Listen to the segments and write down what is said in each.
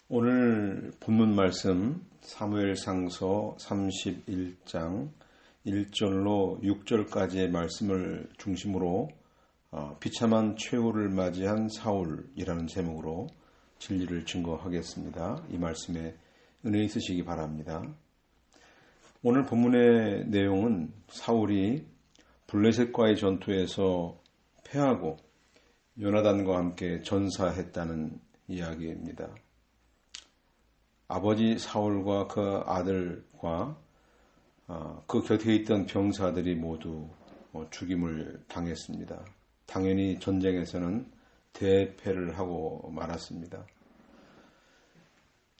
오늘 본문 말씀 사무엘상서 31장 1절로 6절까지의 말씀을 중심으로 비참한 최후를 맞이한 사울이라는 제목으로 진리를 증거하겠습니다. 이 말씀에 은혜 있으시기 바랍니다. 오늘 본문의 내용은 사울이 블레셋과의 전투에서 패하고 요나단과 함께 전사했다는 이야기입니다. 아버지 사울과 그 아들과 그 곁에 있던 병사들이 모두 죽임을 당했습니다. 당연히 전쟁에서는 대패를 하고 말았습니다.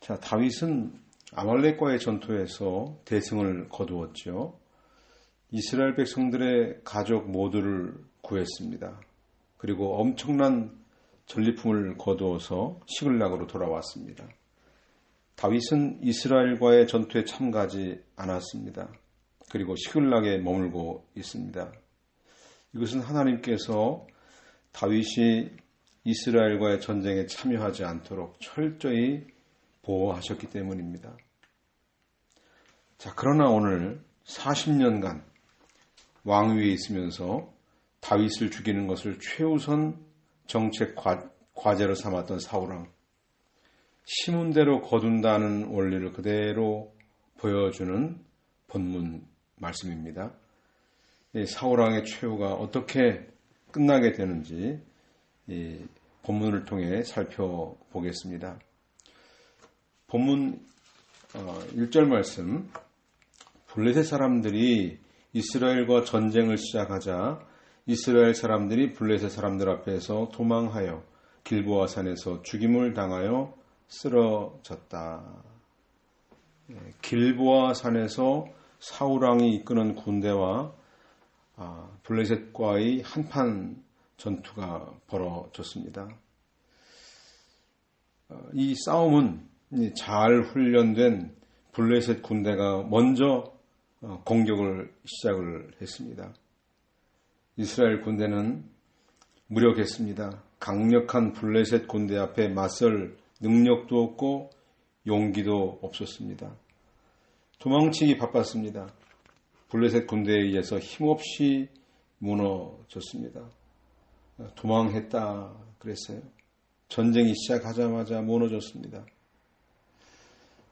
자, 다윗은 아말렉과의 전투에서 대승을 거두었죠. 이스라엘 백성들의 가족 모두를 구했습니다. 그리고 엄청난 전리품을 거두어서 시글락으로 돌아왔습니다. 다윗은 이스라엘과의 전투에 참가하지 않았습니다. 그리고 시글락에 머물고 있습니다. 이것은 하나님께서 다윗이 이스라엘과의 전쟁에 참여하지 않도록 철저히 보호하셨기 때문입니다. 자, 그러나 오늘 40년간 왕위에 있으면서 다윗을 죽이는 것을 최우선 정책 과제로 삼았던 사울왕, 심은대로 거둔다는 원리를 그대로 보여주는 본문 말씀입니다. 사울왕의 최후가 어떻게 끝나게 되는지 이 본문을 통해 살펴보겠습니다. 본문 1절 말씀, 블레셋 사람들이 이스라엘과 전쟁을 시작하자 이스라엘 사람들이 블레셋 사람들 앞에서 도망하여 길보아 산에서 죽임을 당하여 쓰러졌다. 길보아 산에서 사울왕이 이끄는 군대와 블레셋과의 한판 전투가 벌어졌습니다. 이 싸움은 잘 훈련된 블레셋 군대가 먼저 공격을 시작을 했습니다. 이스라엘 군대는 무력했습니다. 강력한 블레셋 군대 앞에 맞설 능력도 없고 용기도 없었습니다. 도망치기 바빴습니다. 블레셋 군대에 의해서 힘없이 무너졌습니다. 도망했다 그랬어요. 전쟁이 시작하자마자 무너졌습니다.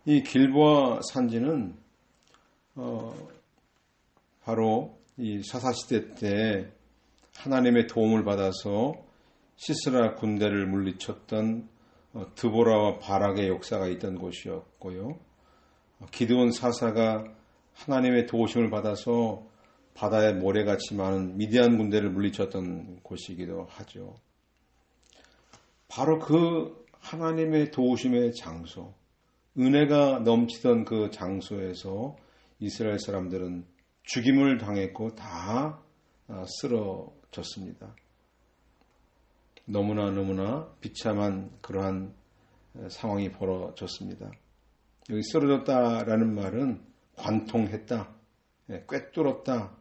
이 길보아 산지는 바로 이 사사시대 때 하나님의 도움을 받아서 시스라 군대를 물리쳤던 드보라와 바락의 역사가 있던 곳이었고요. 기드온 사사가 하나님의 도우심을 받아서 바다에 모래같이 많은 미디안 군대를 물리쳤던 곳이기도 하죠. 바로 그 하나님의 도우심의 장소, 은혜가 넘치던 그 장소에서 이스라엘 사람들은 죽임을 당했고 다 쓰러졌습니다. 너무나 비참한 그러한 상황이 벌어졌습니다. 여기 쓰러졌다라는 말은 관통했다, 꿰뚫었다.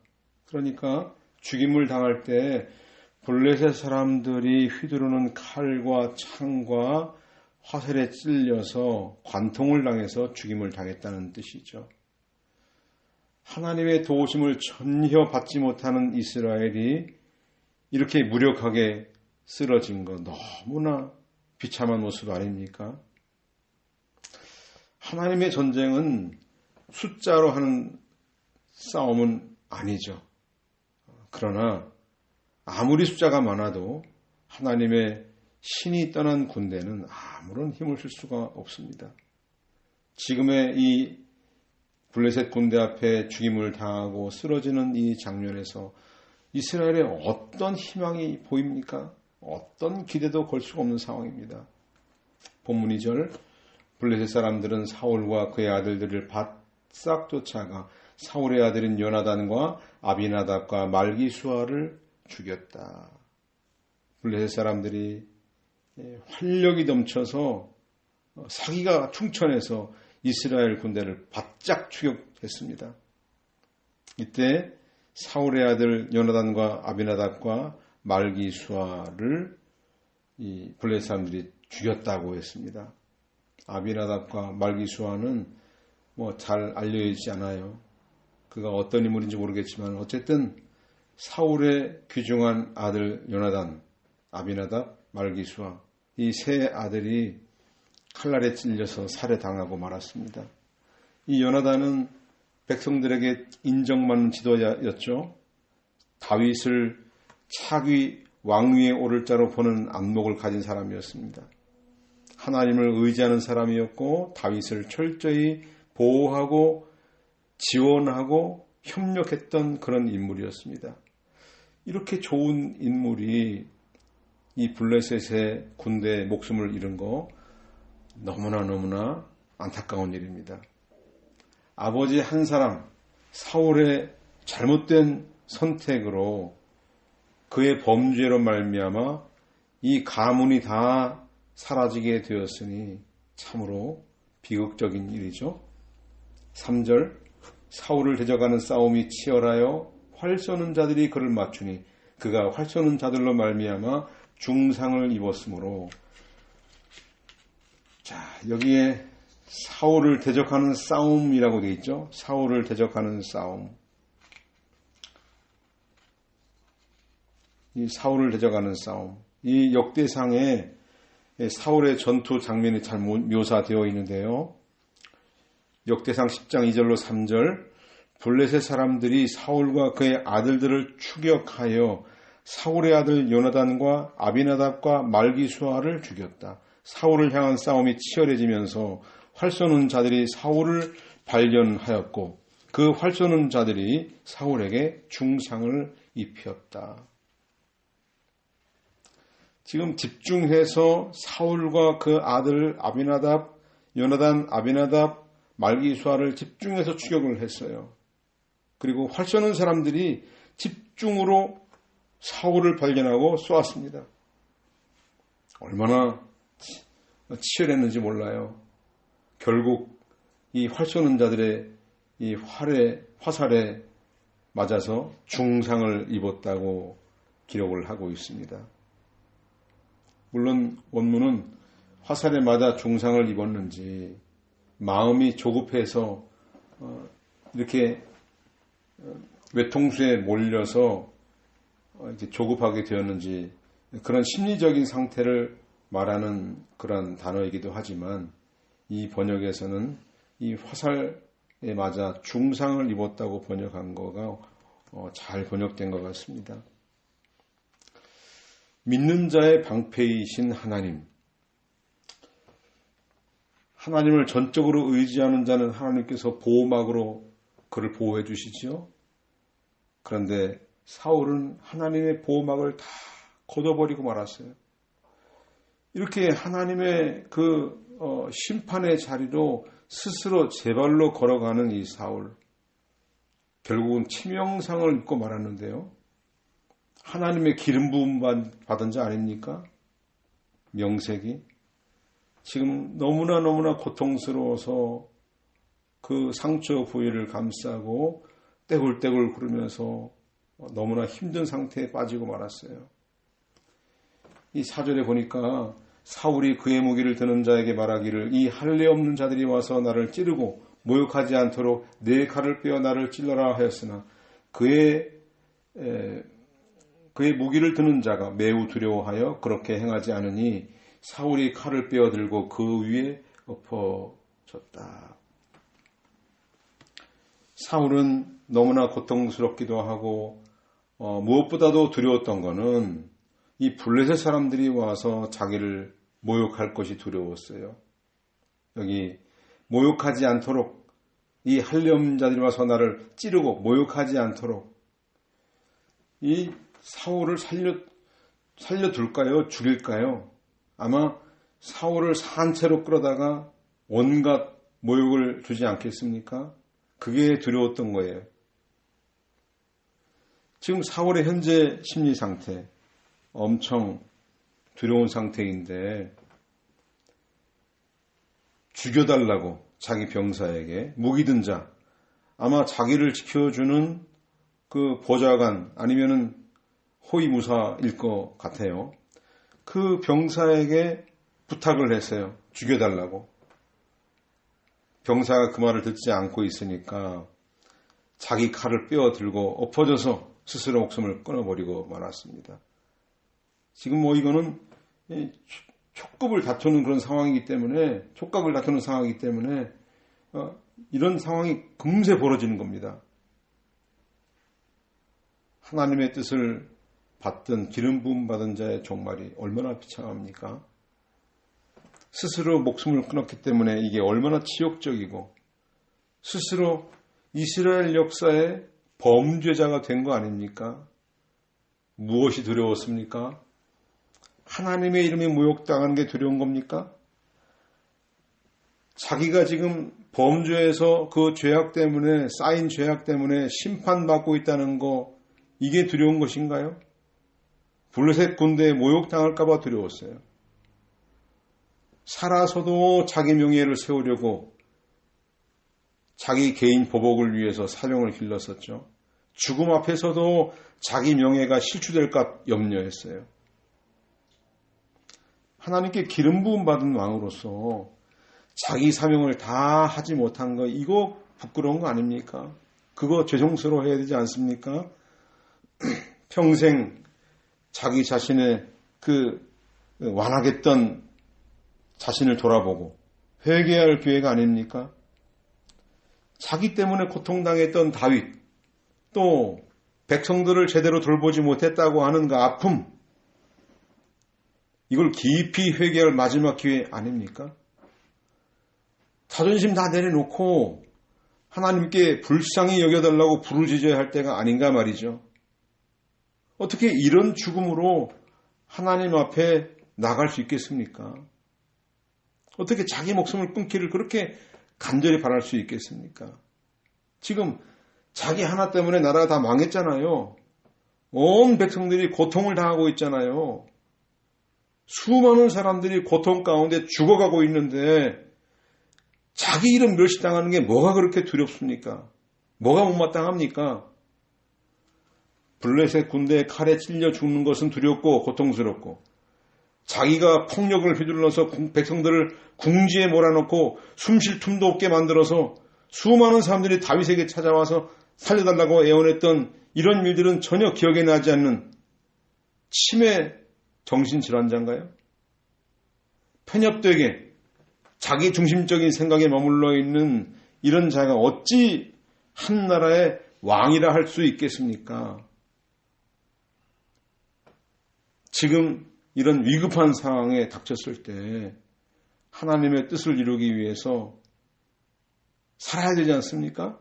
그러니까 죽임을 당할 때 블레셋 사람들이 휘두르는 칼과 창과 화살에 찔려서 관통을 당해서 죽임을 당했다는 뜻이죠. 하나님의 도우심을 전혀 받지 못하는 이스라엘이 이렇게 무력하게 쓰러진 거 너무나 비참한 모습 아닙니까? 하나님의 전쟁은 숫자로 하는 싸움은 아니죠. 그러나 아무리 숫자가 많아도 하나님의 신이 떠난 군대는 아무런 힘을 쓸 수가 없습니다. 지금의 이 블레셋 군대 앞에 죽임을 당하고 쓰러지는 이 장면에서 이스라엘에 어떤 희망이 보입니까? 어떤 기대도 걸 수가 없는 상황입니다. 본문 2절, 블레셋 사람들은 사울과 그의 아들들을 바싹 쫓아가 사울의 아들인 요나단과 아비나답과 말기수아를 죽였다. 블레셋 사람들이 활력이 넘쳐서 사기가 충천해서 이스라엘 군대를 바짝 추격했습니다. 이때 사울의 아들 요나단과 아비나답과 말기수아를 이 블레셋 사람들이 죽였다고 했습니다. 아비나답과 말기수아는 뭐 잘 알려지지 않아요. 그가 어떤 인물인지 모르겠지만 어쨌든 사울의 귀중한 아들 요나단, 아비나답, 말기수아 이 세 아들이 칼날에 찔려서 살해당하고 말았습니다. 이 요나단은 백성들에게 인정받는 지도자였죠. 다윗을 차기 왕위에 오를 자로 보는 안목을 가진 사람이었습니다. 하나님을 의지하는 사람이었고 다윗을 철저히 보호하고 지원하고 협력했던 그런 인물이었습니다. 이렇게 좋은 인물이 이 블레셋의 군대에 목숨을 잃은 거 너무나 안타까운 일입니다. 아버지 한 사람 사울의 잘못된 선택으로 그의 범죄로 말미암아 이 가문이 다 사라지게 되었으니 참으로 비극적인 일이죠. 3절 사울을 대적하는 싸움이 치열하여 활 쏘는 자들이 그를 맞추니 그가 활 쏘는 자들로 말미암아 중상을 입었으므로 자 여기에 사울을 대적하는 싸움이라고 되어 있죠. 사울을 대적하는 싸움. 이 사울을 대적하는 싸움. 이 역대상에 사울의 전투 장면이 잘 묘사되어 있는데요. 역대상 10장 2절로 3절 블레셋 사람들이 사울과 그의 아들들을 추격하여 사울의 아들 요나단과 아비나답과 말기수아를 죽였다. 사울을 향한 싸움이 치열해지면서 활 쏘는 자들이 사울을 발견하였고 그 활 쏘는 자들이 사울에게 중상을 입혔다. 지금 집중해서 사울과 그 아들 아비나답, 요나단, 아비나답, 말기수아를 집중해서 추격을 했어요. 그리고 활 쏘는 사람들이 집중으로 사울을 발견하고 쏘았습니다. 얼마나 치열했는지 몰라요. 결국 이 활 쏘는 자들의 이 화살에 맞아서 중상을 입었다고 기록을 하고 있습니다. 물론 원문은 화살에 맞아 중상을 입었는지 마음이 조급해서 이렇게 외통수에 몰려서 이렇게 조급하게 되었는지 그런 심리적인 상태를 말하는 그런 단어이기도 하지만 이 번역에서는 이 화살에 맞아 중상을 입었다고 번역한 거가 잘 번역된 것 같습니다. 믿는 자의 방패이신 하나님. 하나님을 전적으로 의지하는 자는 하나님께서 보호막으로 그를 보호해 주시지요. 그런데 사울은 하나님의 보호막을 다 걷어버리고 말았어요. 이렇게 하나님의 그 심판의 자리로 스스로 제 발로 걸어가는 이 사울. 결국은 치명상을 입고 말았는데요. 하나님의 기름 부음 받은 자 아닙니까? 명색이. 지금 너무나 고통스러워서 그 상처 부위를 감싸고 떼굴떼굴 구르면서 너무나 힘든 상태에 빠지고 말았어요. 이 4절에 보니까 사울이 그의 무기를 드는 자에게 말하기를 이 할례 없는 자들이 와서 나를 찌르고 모욕하지 않도록 내 칼을 빼어 나를 찔러라 하였으나 그의 무기를 드는 자가 매우 두려워하여 그렇게 행하지 않으니 사울이 칼을 빼어 들고 그 위에 엎어졌다. 사울은 너무나 고통스럽기도 하고 무엇보다도 두려웠던 것은 이 블레셋 사람들이 와서 자기를 모욕할 것이 두려웠어요. 여기 모욕하지 않도록 이 할례 없는 자들이 와서 나를 찌르고 모욕하지 않도록 이 사울을 살려둘까요? 죽일까요? 아마 사울을 산채로 끌어다가 온갖 모욕을 주지 않겠습니까? 그게 두려웠던 거예요. 지금 사울의 현재 심리 상태 엄청 두려운 상태인데 죽여달라고 자기 병사에게 무기 든 자 아마 자기를 지켜주는 그 보좌관 아니면은 호위무사일 것 같아요. 그 병사에게 부탁을 했어요. 죽여달라고. 병사가 그 말을 듣지 않고 있으니까 자기 칼을 빼어 들고 엎어져서 스스로 목숨을 끊어버리고 말았습니다. 지금 이거는 촉각을 다투는 그런 상황이기 때문에 이런 상황이 금세 벌어지는 겁니다. 하나님의 뜻을 받든 기름 부음 받은 자의 종말이 얼마나 비참합니까? 스스로 목숨을 끊었기 때문에 이게 얼마나 치욕적이고 스스로 이스라엘 역사의 범죄자가 된 거 아닙니까? 무엇이 두려웠습니까? 하나님의 이름이 모욕당하는 게 두려운 겁니까? 자기가 지금 범죄에서 그 죄악 때문에 쌓인 죄악 때문에 심판받고 있다는 거 이게 두려운 것인가요? 블레셋 군대에 모욕당할까 봐 두려웠어요. 살아서도 자기 명예를 세우려고 자기 개인 보복을 위해서 사명을 길렀었죠. 죽음 앞에서도 자기 명예가 실추될까 염려했어요. 하나님께 기름 부음 받은 왕으로서 자기 사명을 다 하지 못한 거 이거 부끄러운 거 아닙니까? 그거 죄송스러워해야 되지 않습니까? 평생 자기 자신의 그 완악했던 자신을 돌아보고 회개할 기회가 아닙니까? 자기 때문에 고통당했던 다윗, 또 백성들을 제대로 돌보지 못했다고 하는 그 아픔, 이걸 깊이 회개할 마지막 기회 아닙니까? 자존심 다 내려놓고 하나님께 불쌍히 여겨달라고 부르짖어야 할 때가 아닌가 말이죠. 어떻게 이런 죽음으로 하나님 앞에 나갈 수 있겠습니까? 어떻게 자기 목숨을 끊기를 그렇게 간절히 바랄 수 있겠습니까? 지금 자기 하나 때문에 나라가 다 망했잖아요. 온 백성들이 고통을 당하고 있잖아요. 수많은 사람들이 고통 가운데 죽어가고 있는데 자기 이름 멸시당하는 게 뭐가 그렇게 두렵습니까? 뭐가 못마땅합니까? 블레셋 군대의 칼에 찔려 죽는 것은 두렵고 고통스럽고 자기가 폭력을 휘둘러서 백성들을 궁지에 몰아넣고 숨쉴 틈도 없게 만들어서 수많은 사람들이 다윗에게 찾아와서 살려달라고 애원했던 이런 일들은 전혀 기억에 나지 않는 치매 정신질환자인가요? 편협되게 자기 중심적인 생각에 머물러 있는 이런 자가 어찌 한 나라의 왕이라 할 수 있겠습니까? 지금 이런 위급한 상황에 닥쳤을 때 하나님의 뜻을 이루기 위해서 살아야 되지 않습니까?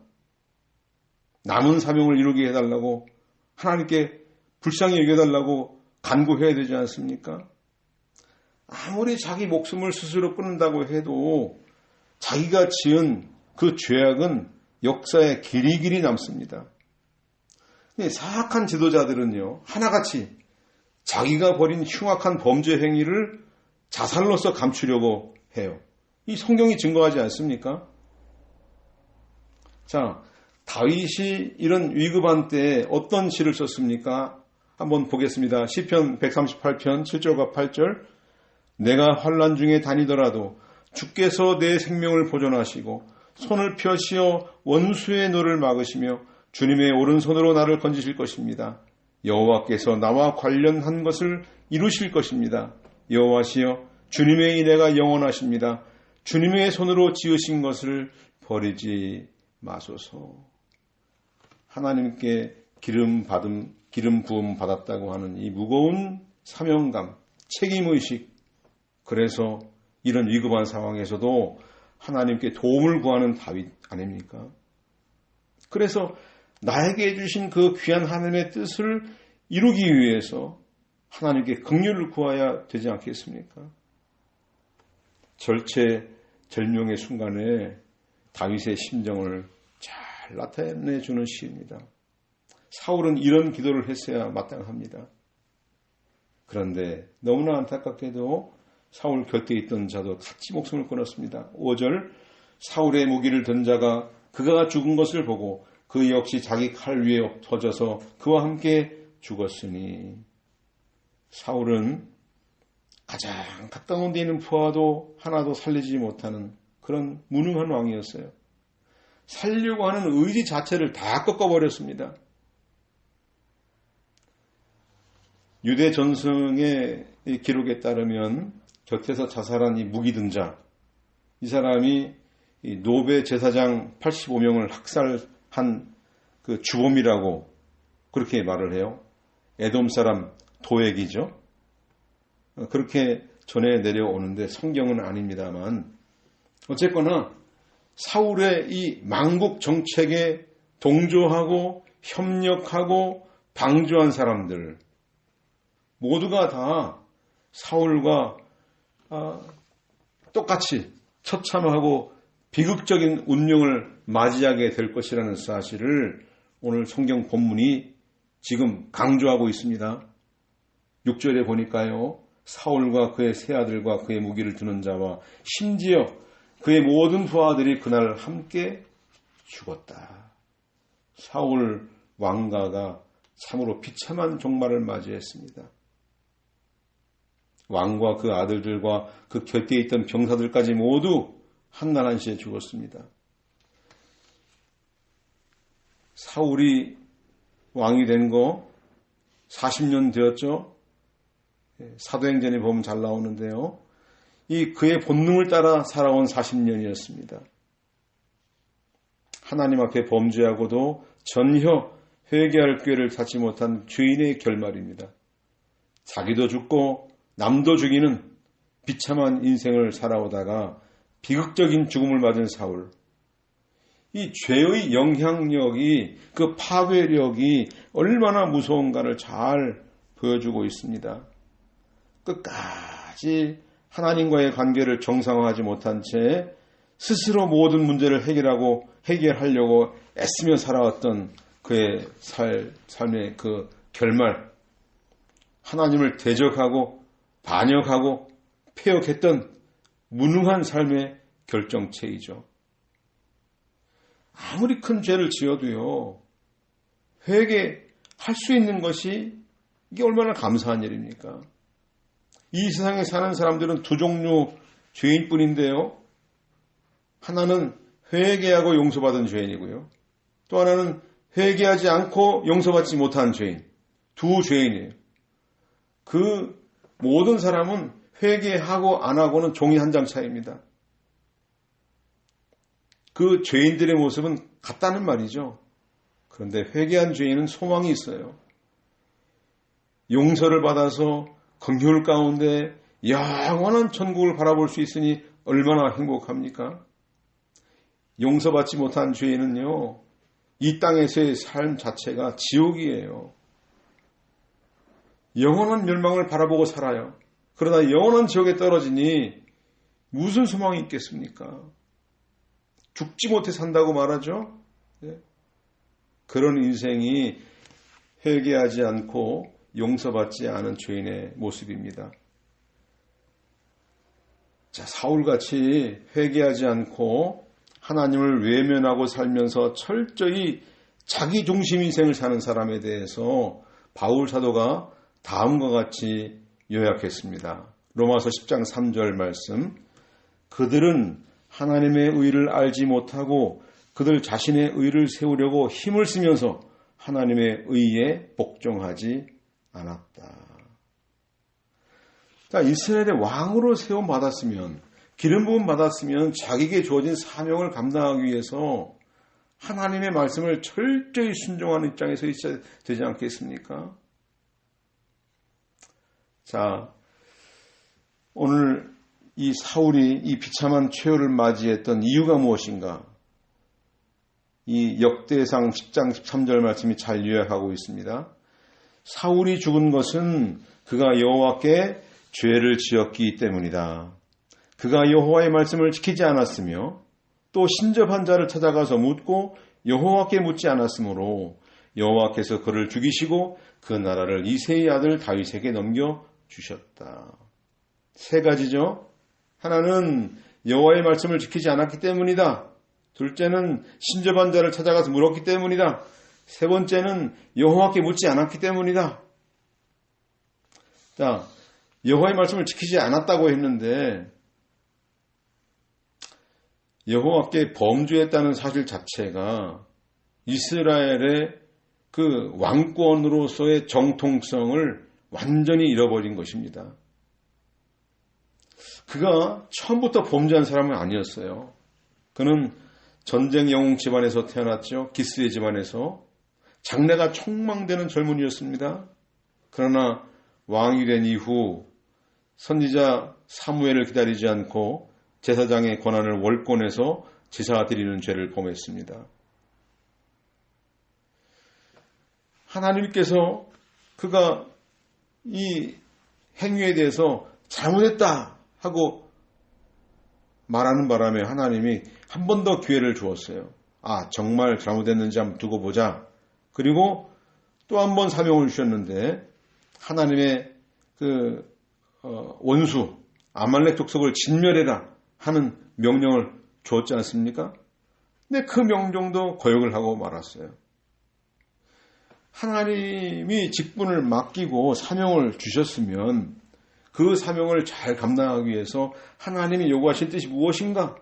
남은 사명을 이루게 해달라고 하나님께 불쌍히 여겨달라고 간구해야 되지 않습니까? 아무리 자기 목숨을 스스로 끊는다고 해도 자기가 지은 그 죄악은 역사에 길이길이 남습니다. 사악한 지도자들은요, 하나같이 자기가 벌인 흉악한 범죄 행위를 자살로서 감추려고 해요. 이 성경이 증거하지 않습니까? 자, 다윗이 이런 위급한 때에 어떤 시를 썼습니까? 한번 보겠습니다. 시편 138편 7절과 8절. 내가 환난 중에 다니더라도 주께서 내 생명을 보존하시고 손을 펴시어 원수의 노를 막으시며 주님의 오른손으로 나를 건지실 것입니다. 여호와께서 나와 관련한 것을 이루실 것입니다. 여호와시여 주님의 인애가 영원하십니다. 주님의 손으로 지으신 것을 버리지 마소서. 하나님께 기름 부음 받았다고 하는 이 무거운 사명감, 책임의식, 그래서 이런 위급한 상황에서도 하나님께 도움을 구하는 다윗 아닙니까? 그래서 나에게 해주신 그 귀한 하나님의 뜻을 이루기 위해서 하나님께 긍휼을 구해야 되지 않겠습니까? 절체절명의 순간에 다윗의 심정을 잘 나타내주는 시입니다. 사울은 이런 기도를 했어야 마땅합니다. 그런데 너무나 안타깝게도 사울 곁에 있던 자도 같이 목숨을 끊었습니다. 5절 사울의 무기를 든 자가 그가 죽은 것을 보고 그 역시 자기 칼 위에 엎어져서 그와 함께 죽었으니 사울은 가장 가까운 데 있는 부하도 하나도 살리지 못하는 그런 무능한 왕이었어요. 살려고 하는 의지 자체를 다 꺾어버렸습니다. 유대 전승의 기록에 따르면 곁에서 자살한 이 무기든자, 이 사람이 이 노베 제사장 85명을 학살한 그 주범이라고 그렇게 말을 해요. 에돔 사람 도액이죠. 그렇게 전해 내려오는데 성경은 아닙니다만 어쨌거나 사울의 이 망국 정책에 동조하고 협력하고 방조한 사람들 모두가 다 사울과 똑같이 처참하고 비극적인 운명을 맞이하게 될 것이라는 사실을 오늘 성경 본문이 지금 강조하고 있습니다. 6절에 보니까요. 사울과 그의 세 아들과 그의 무기를 드는 자와 심지어 그의 모든 부하들이 그날 함께 죽었다. 사울 왕가가 참으로 비참한 종말을 맞이했습니다. 왕과 그 아들들과 그 곁에 있던 병사들까지 모두 한날 한시에 죽었습니다. 사울이 왕이 된 거 40년 되었죠. 사도행전에 보면 잘 나오는데요. 이 그의 본능을 따라 살아온 40년이었습니다. 하나님 앞에 범죄하고도 전혀 회개할 기회를 찾지 못한 죄인의 결말입니다. 자기도 죽고 남도 죽이는 비참한 인생을 살아오다가 비극적인 죽음을 맞은 사울. 이 죄의 영향력이, 그 파괴력이 얼마나 무서운가를 잘 보여주고 있습니다. 끝까지 하나님과의 관계를 정상화하지 못한 채 스스로 모든 문제를 해결하려고 애쓰며 살아왔던 그의 삶의 그 결말, 하나님을 대적하고 반역하고 폐역했던 무능한 삶의 결정체이죠. 아무리 큰 죄를 지어도요, 회개할 수 있는 것이 이게 얼마나 감사한 일입니까? 이 세상에 사는 사람들은 두 종류 죄인뿐인데요. 하나는 회개하고 용서받은 죄인이고요. 또 하나는 회개하지 않고 용서받지 못한 죄인. 두 죄인이에요. 그 모든 사람은 회개하고 안 하고는 종이 한 장 차이입니다. 그 죄인들의 모습은 같다는 말이죠. 그런데 회개한 죄인은 소망이 있어요. 용서를 받아서 긍휼 가운데 영원한 천국을 바라볼 수 있으니 얼마나 행복합니까? 용서받지 못한 죄인은요, 이 땅에서의 삶 자체가 지옥이에요. 영원한 멸망을 바라보고 살아요. 그러다 영원한 지옥에 떨어지니 무슨 소망이 있겠습니까? 죽지 못해 산다고 말하죠. 그런 인생이 회개하지 않고 용서받지 않은 죄인의 모습입니다. 자, 사울같이 회개하지 않고 하나님을 외면하고 살면서 철저히 자기 중심 인생을 사는 사람에 대해서 바울 사도가 다음과 같이 요약했습니다. 로마서 10장 3절 말씀. 그들은 하나님의 의를 알지 못하고 그들 자신의 의를 세우려고 힘을 쓰면서 하나님의 의에 복종하지 않았다. 자, 이스라엘의 왕으로 세움 받았으면, 기름 부음 받았으면 자기에게 주어진 사명을 감당하기 위해서 하나님의 말씀을 철저히 순종하는 입장에서 있어야 되지 않겠습니까? 자, 오늘 이 사울이 이 비참한 최후를 맞이했던 이유가 무엇인가? 이 역대상 10장 13절 말씀이 잘 요약하고 있습니다. 사울이 죽은 것은 그가 여호와께 죄를 지었기 때문이다. 그가 여호와의 말씀을 지키지 않았으며 또 신접한 자를 찾아가서 묻고 여호와께 묻지 않았으므로 여호와께서 그를 죽이시고 그 나라를 이새의 아들 다윗에게 넘겨주셨다. 세 가지죠. 하나는 여호와의 말씀을 지키지 않았기 때문이다. 둘째는 신접한 자를 찾아가서 물었기 때문이다. 세 번째는 여호와께 묻지 않았기 때문이다. 자, 여호와의 말씀을 지키지 않았다고 했는데 여호와께 범죄했다는 사실 자체가 이스라엘의 그 왕권으로서의 정통성을 완전히 잃어버린 것입니다. 그가 처음부터 범죄한 사람은 아니었어요. 그는 전쟁 영웅 집안에서 태어났죠. 기스의 집안에서. 장래가 촉망되는 젊은이였습니다. 그러나 왕이 된 이후 선지자 사무엘을 기다리지 않고 제사장의 권한을 월권해서 제사 드리는 죄를 범했습니다. 하나님께서 그가 이 행위에 대해서 잘못했다 하고 말하는 바람에 하나님이 한 번 더 기회를 주었어요. 아, 정말 잘못했는지 한번 두고 보자. 그리고 또 한 번 사명을 주셨는데 하나님의 그 원수 아말렉 족속을 진멸해라 하는 명령을 주었지 않습니까? 근데 그 명령도 거역을 하고 말았어요. 하나님이 직분을 맡기고 사명을 주셨으면 그 사명을 잘 감당하기 위해서 하나님이 요구하신 뜻이 무엇인가?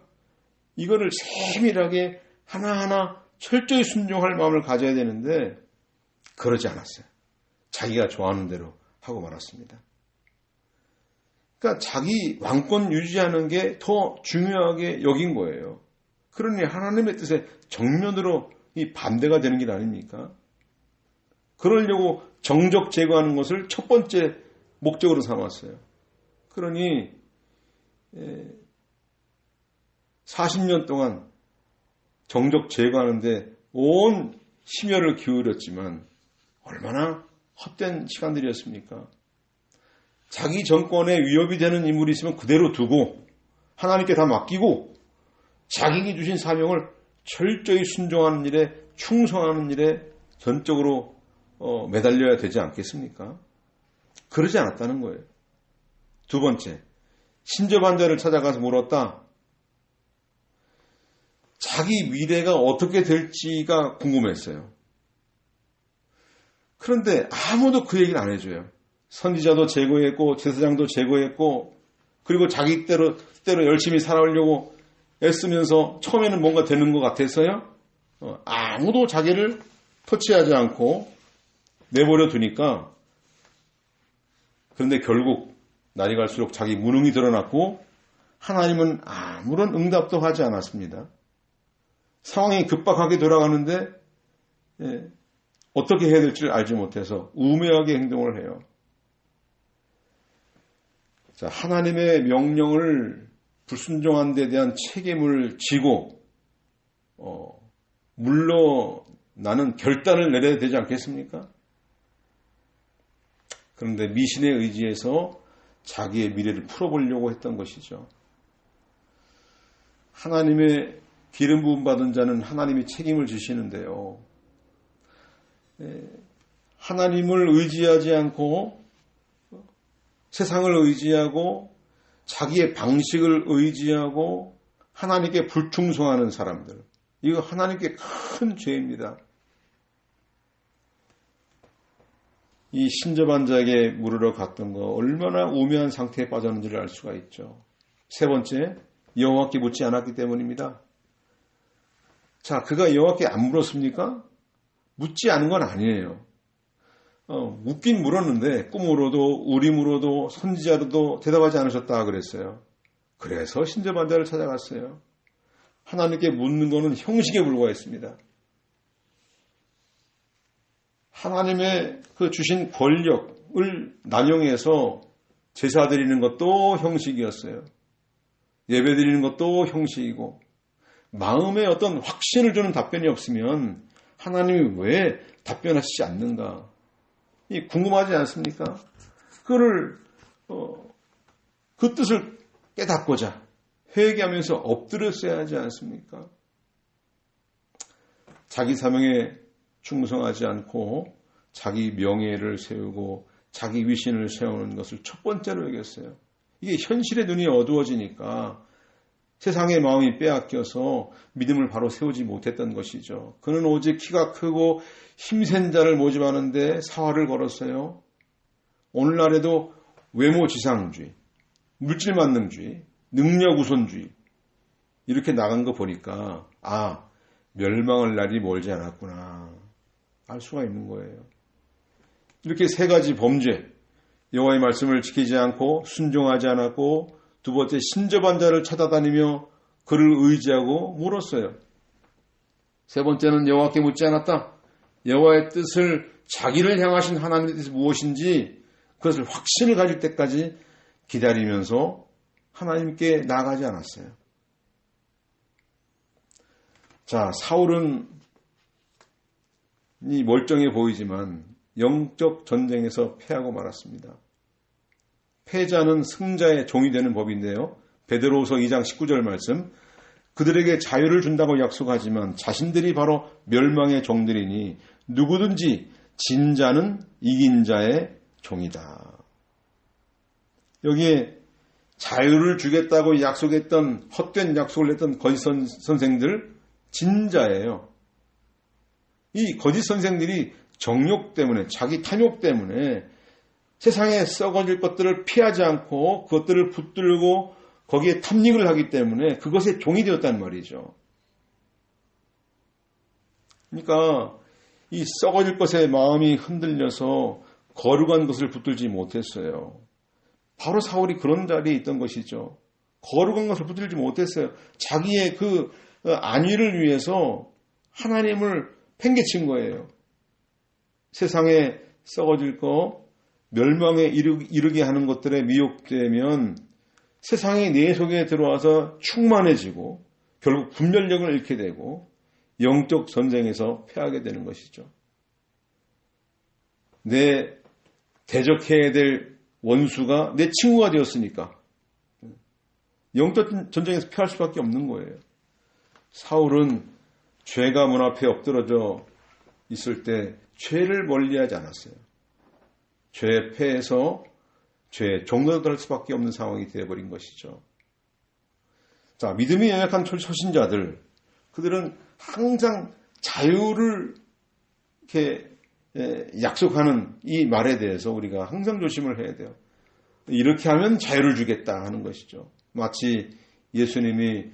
이거를 세밀하게 하나하나 철저히 순종할 마음을 가져야 되는데 그러지 않았어요. 자기가 좋아하는 대로 하고 말았습니다. 그러니까 자기 왕권 유지하는 게 더 중요하게 여긴 거예요. 그러니 하나님의 뜻에 정면으로 이 반대가 되는 길 아닙니까? 그러려고 정적 제거하는 것을 첫 번째 목적으로 삼았어요. 그러니 40년 동안 정적 제거하는데 온 심혈을 기울였지만 얼마나 헛된 시간들이었습니까? 자기 정권에 위협이 되는 인물이 있으면 그대로 두고 하나님께 다 맡기고 자기에게 주신 사명을 철저히 순종하는 일에 충성하는 일에 전적으로 매달려야 되지 않겠습니까? 그러지 않았다는 거예요. 두 번째, 신접한 자를 찾아가서 물었다. 자기 미래가 어떻게 될지가 궁금했어요. 그런데 아무도 그 얘기를 안 해줘요. 선지자도 제거했고 제사장도 제거했고 그리고 자기 때로 열심히 살아오려고 애쓰면서 처음에는 뭔가 되는 것 같았어요. 아무도 자기를 터치하지 않고 내버려 두니까 그런데 결국 날이 갈수록 자기 무능이 드러났고 하나님은 아무런 응답도 하지 않았습니다. 상황이 급박하게 돌아가는데 어떻게 해야 될지를 알지 못해서 우매하게 행동을 해요. 자, 하나님의 명령을 불순종한 데 대한 책임을 지고 물러나는 결단을 내려야 되지 않겠습니까? 그런데 미신에 의지해서 자기의 미래를 풀어보려고 했던 것이죠. 하나님의 기름 부음 받은 자는 하나님이 책임을 지시는데요. 하나님을 의지하지 않고 세상을 의지하고 자기의 방식을 의지하고 하나님께 불충성하는 사람들. 이거 하나님께 큰 죄입니다. 이 신접한 자에게 물으러 갔던 거 얼마나 우매한 상태에 빠졌는지를 알 수가 있죠. 세 번째, 여호와께 묻지 않았기 때문입니다. 자, 그가 여호와께 안 물었습니까? 묻지 않은 건 아니에요. 묻긴 물었는데 꿈으로도 우림으로도 선지자로도 대답하지 않으셨다 그랬어요. 그래서 신접한 자를 찾아갔어요. 하나님께 묻는 것은 형식에 불과했습니다. 하나님의 그 주신 권력을 남용해서 제사 드리는 것도 형식이었어요. 예배 드리는 것도 형식이고 마음에 어떤 확신을 주는 답변이 없으면 하나님이 왜 답변하시지 않는가? 궁금하지 않습니까? 그거를 그 뜻을 깨닫고자 회개하면서 엎드렸어야 하지 않습니까? 자기 사명에 충성하지 않고 자기 명예를 세우고 자기 위신을 세우는 것을 첫 번째로 여겼어요. 이게 현실의 눈이 어두워지니까 세상의 마음이 빼앗겨서 믿음을 바로 세우지 못했던 것이죠. 그는 오직 키가 크고 힘센 자를 모집하는데 사활을 걸었어요. 오늘날에도 외모 지상주의, 물질 만능주의, 능력 우선주의 이렇게 나간 거 보니까 멸망할 날이 멀지 않았구나 알 수가 있는 거예요. 이렇게 세 가지 범죄, 여호와의 말씀을 지키지 않고 순종하지 않았고, 두 번째 신접한 자를 찾아다니며 그를 의지하고 물었어요. 세 번째는 여호와께 묻지 않았다. 여호와의 뜻을, 자기를 향하신 하나님의 뜻이 무엇인지 그것을 확신을 가질 때까지 기다리면서 하나님께 나아가지 않았어요. 자, 사울은 이 멀쩡해 보이지만 영적 전쟁에서 패하고 말았습니다. 패자는 승자의 종이 되는 법인데요. 베드로후서 2장 19절 말씀, 그들에게 자유를 준다고 약속하지만 자신들이 바로 멸망의 종들이니 누구든지 진 자는 이긴 자의 종이다. 여기에 자유를 주겠다고 약속했던, 헛된 약속을 했던 거짓 선생들, 진자예요. 이 거짓 선생들이 정욕 때문에, 자기 탐욕 때문에 세상에 썩어질 것들을 피하지 않고 그것들을 붙들고 거기에 탐닉을 하기 때문에 그것의 종이 되었단 말이죠. 그러니까 이 썩어질 것에 마음이 흔들려서 거룩한 것을 붙들지 못했어요. 바로 사울이 그런 자리에 있던 것이죠. 거룩한 것을 붙들지 못했어요. 자기의 그 안위를 위해서 하나님을 팽개친 거예요. 세상에 썩어질 거, 멸망에 이르게 하는 것들에 미혹되면 세상이 내 속에 들어와서 충만해지고 결국 분별력을 잃게 되고 영적 전쟁에서 패하게 되는 것이죠. 내 대적해야 될 원수가 내 친구가 되었으니까 영적 전쟁에서 패할 수밖에 없는 거예요. 사울은 죄가 문 앞에 엎드러져 있을 때 죄를 멀리하지 않았어요. 죄에 패해서 죄에 종노릇할 수밖에 없는 상황이 되어버린 것이죠. 자, 믿음이 연약한 초신자들, 그들은 항상 자유를 이렇게 약속하는 이 말에 대해서 우리가 항상 조심을 해야 돼요. 이렇게 하면 자유를 주겠다 하는 것이죠. 마치 예수님이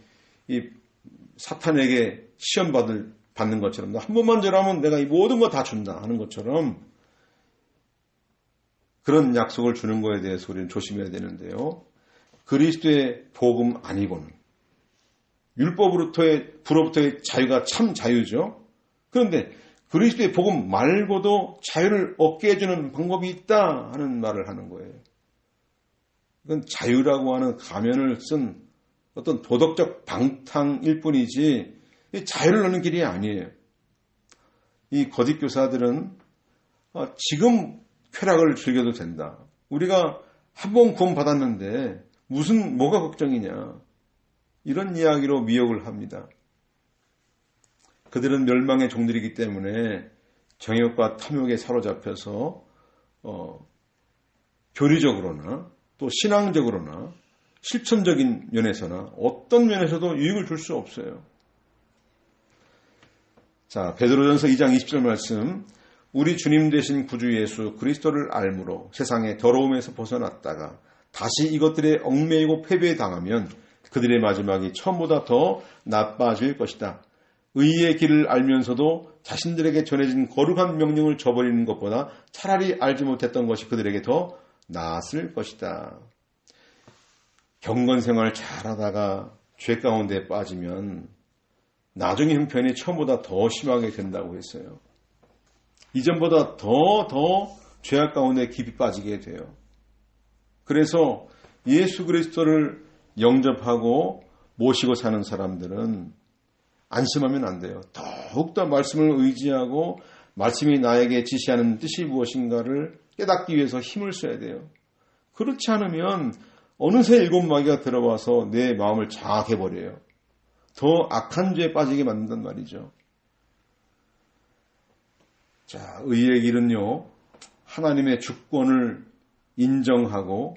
이 사탄에게 시험 받는 것처럼, 한 번만 절하면 내가 이 모든 거 다 준다 하는 것처럼 그런 약속을 주는 거에 대해서 우리는 조심해야 되는데요. 그리스도의 복음 아니고는, 율법으로부터의 자유가 참 자유죠. 그런데 그리스도의 복음 말고도 자유를 얻게 해주는 방법이 있다 하는 말을 하는 거예요. 이건 자유라고 하는 가면을 쓴 어떤 도덕적 방탕일 뿐이지 자유를 얻는 길이 아니에요. 이 거짓 교사들은 지금 쾌락을 즐겨도 된다. 우리가 한 번 구원 받았는데 뭐가 걱정이냐. 이런 이야기로 미혹을 합니다. 그들은 멸망의 종들이기 때문에 정욕과 탐욕에 사로잡혀서 교리적으로나 또 신앙적으로나 실천적인 면에서나 어떤 면에서도 유익을 줄 수 없어요. 자, 베드로전서 2장 20절 말씀, 우리 주님 되신 구주 예수 그리스도를 알므로 세상의 더러움에서 벗어났다가 다시 이것들에 얽매이고 패배당하면 그들의 마지막이 처음보다 더 나빠질 것이다. 의의 길을 알면서도 자신들에게 전해진 거룩한 명령을 저버리는 것보다 차라리 알지 못했던 것이 그들에게 더 나았을 것이다. 경건생활 잘하다가 죄 가운데 빠지면 나중에 형편이 처음보다 더 심하게 된다고 했어요. 이전보다 더 죄악 가운데 깊이 빠지게 돼요. 그래서 예수 그리스도를 영접하고 모시고 사는 사람들은 안심하면 안 돼요. 더욱더 말씀을 의지하고 말씀이 나에게 지시하는 뜻이 무엇인가를 깨닫기 위해서 힘을 써야 돼요. 그렇지 않으면 어느새 일곱 마귀가 들어와서 내 마음을 장악해버려요. 더 악한 죄에 빠지게 만든단 말이죠. 자, 의의 길은요, 하나님의 주권을 인정하고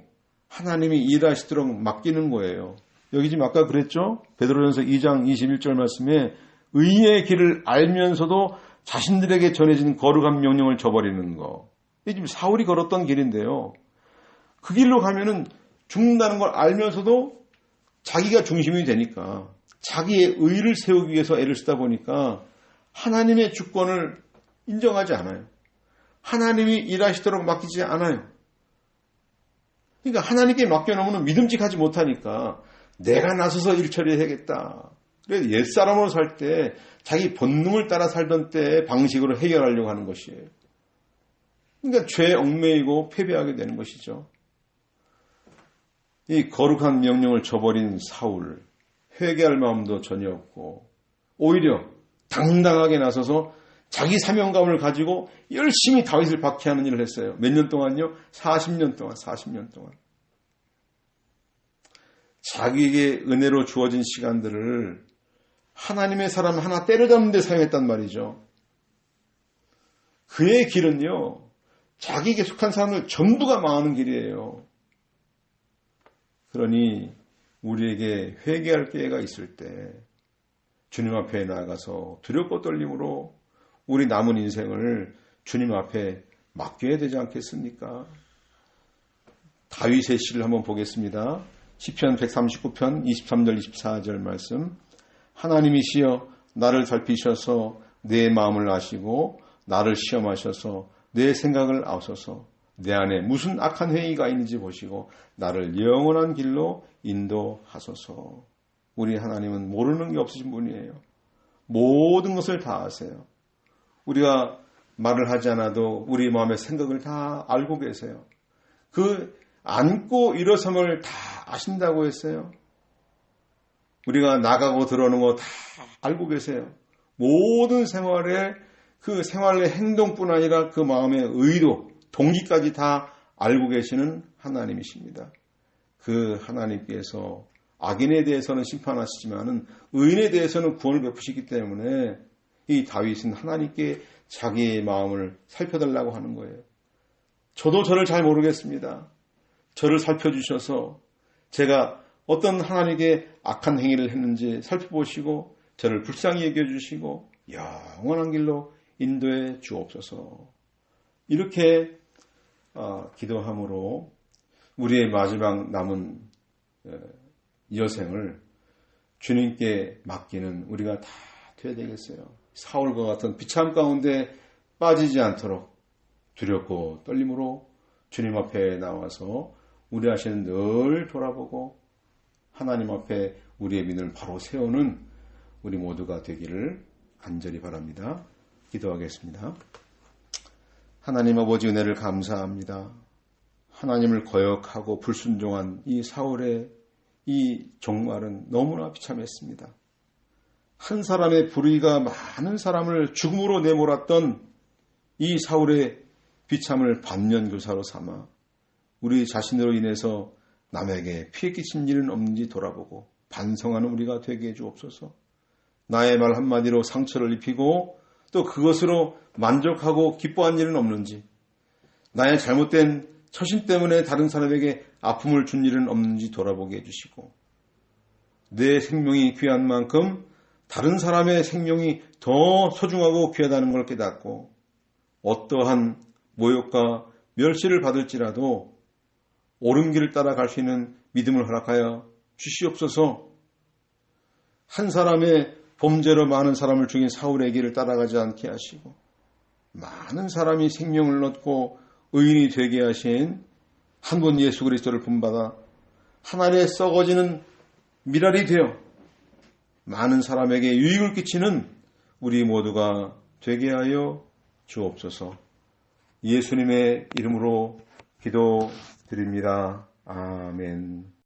하나님이 일하시도록 맡기는 거예요. 여기 지금 아까 그랬죠? 베드로전서 2장 21절 말씀에 의의 길을 알면서도 자신들에게 전해진 거룩한 명령을 저버리는 거. 이게 지금 사울이 걸었던 길인데요. 그 길로 가면은 죽는다는 걸 알면서도 자기가 중심이 되니까 자기의 의를 세우기 위해서 애를 쓰다 보니까 하나님의 주권을 인정하지 않아요. 하나님이 일하시도록 맡기지 않아요. 그러니까 하나님께 맡겨놓으면 믿음직하지 못하니까 내가 나서서 일 처리해야겠다. 그래서 옛사람으로 살 때 자기 본능을 따라 살던 때의 방식으로 해결하려고 하는 것이에요. 그러니까 죄에 얽매이고 패배하게 되는 것이죠. 이 거룩한 명령을 저버린 사울, 회개할 마음도 전혀 없고 오히려 당당하게 나서서 자기 사명감을 가지고 열심히 다윗을 박해하는 일을 했어요. 몇 년 동안요? 40년 동안. 자기에게 은혜로 주어진 시간들을 하나님의 사람 하나 때려잡는 데 사용했단 말이죠. 그의 길은요, 자기에게 속한 사람을 전부가 망하는 길이에요. 그러니 우리에게 회개할 기회가 있을 때 주님 앞에 나아가서 두렵고 떨림으로 우리 남은 인생을 주님 앞에 맡겨야 되지 않겠습니까? 다윗의 시를 한번 보겠습니다. 시편 139편 23절 24절 말씀. 하나님이시여 나를 살피셔서 내 마음을 아시고 나를 시험하셔서 내 생각을 아소서. 내 안에 무슨 악한 행위가 있는지 보시고 나를 영원한 길로 인도하소서. 우리 하나님은 모르는 게 없으신 분이에요. 모든 것을 다 아세요. 우리가 말을 하지 않아도 우리 마음의 생각을 다 알고 계세요. 그 앉고 일어섬을 다 아신다고 했어요. 우리가 나가고 들어오는 거 다 알고 계세요. 모든 생활에 그 생활의 행동뿐 아니라 그 마음의 의도, 동기까지 다 알고 계시는 하나님이십니다. 그 하나님께서 악인에 대해서는 심판하시지만은 의인에 대해서는 구원을 베푸시기 때문에 이 다윗은 하나님께 자기의 마음을 살펴달라고 하는 거예요. 저도 저를 잘 모르겠습니다. 저를 살펴주셔서 제가 어떤 하나님께 악한 행위를 했는지 살펴보시고 저를 불쌍히 여겨주시고 영원한 길로 인도해 주옵소서. 이렇게 기도함으로 우리의 마지막 남은 여생을 주님께 맡기는 우리가 다 되어야 되겠어요. 사울과 같은 비참 가운데 빠지지 않도록 두렵고 떨림으로 주님 앞에 나와서 우리 하시는 늘 돌아보고 하나님 앞에 우리의 믿음을 바로 세우는 우리 모두가 되기를 간절히 바랍니다. 기도하겠습니다. 하나님 아버지 은혜를 감사합니다. 하나님을 거역하고 불순종한 이 사울의 이 종말은 너무나 비참했습니다. 한 사람의 불의가 많은 사람을 죽음으로 내몰았던 이 사울의 비참을 반면교사로 삼아 우리 자신으로 인해서 남에게 피해 끼친 일은 없는지 돌아보고 반성하는 우리가 되게 해주옵소서. 나의 말 한마디로 상처를 입히고 또 그것으로 만족하고 기뻐한 일은 없는지, 나의 잘못된 처신 때문에 다른 사람에게 아픔을 준 일은 없는지 돌아보게 해주시고, 내 생명이 귀한 만큼 다른 사람의 생명이 더 소중하고 귀하다는 걸 깨닫고 어떠한 모욕과 멸시를 받을지라도 옳은 길을 따라갈 수 있는 믿음을 허락하여 주시옵소서. 한 사람의 범죄로 많은 사람을 죽인 사울의 길을 따라가지 않게 하시고 많은 사람이 생명을 얻고 의인이 되게 하신 한 분 예수 그리스도를 본받아 하늘에 썩어지는 미랄이 되어 많은 사람에게 유익을 끼치는 우리 모두가 되게 하여 주옵소서. 예수님의 이름으로 기도드립니다. 아멘.